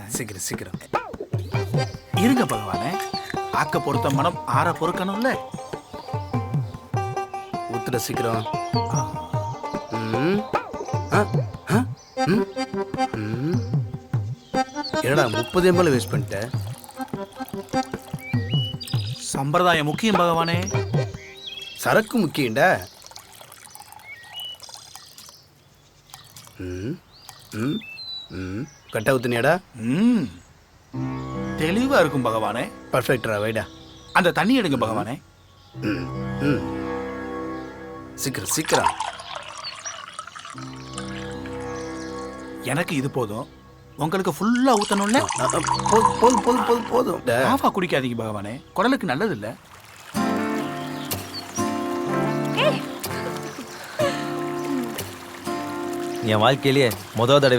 சீக்கிரம் சீக்கிரம். இருங்க பகவானே, ஆக்க பொறுத்த மனம் ஆற பொறுக்கணும்ல. ஊத்துட சீக்கிரம். ம். ஆ, ஆ, ம், ம். என்னடா 30 ml வேஸ்ட் பண்ணிட்ட? சம்பிரதாயம் முக்கியம் பகவானே. சரக்கு முக்கியண்டா. ம், ம், ம். கட்டா ஊத்துனியாடா? ம், தெளிவா இருக்கும் பகவானே. பர்ஃபெக்டா வைடா. அந்த தண்ணி எடுங்க பகவானே. ம், ம். சீக்கிரம் சீக்கிரம். எனக்கு இது போதும், உங்களுக்கு ஃபுல்லா ஊத்தணும்ல. போதும் போதும் போதும் போதும் போதும். ஆஃபா குடிக்காதீங்க பகவானே, குடலுக்கு நல்லது இல்ல. என் வாழ்க்கையிலேயே முதல் தடவை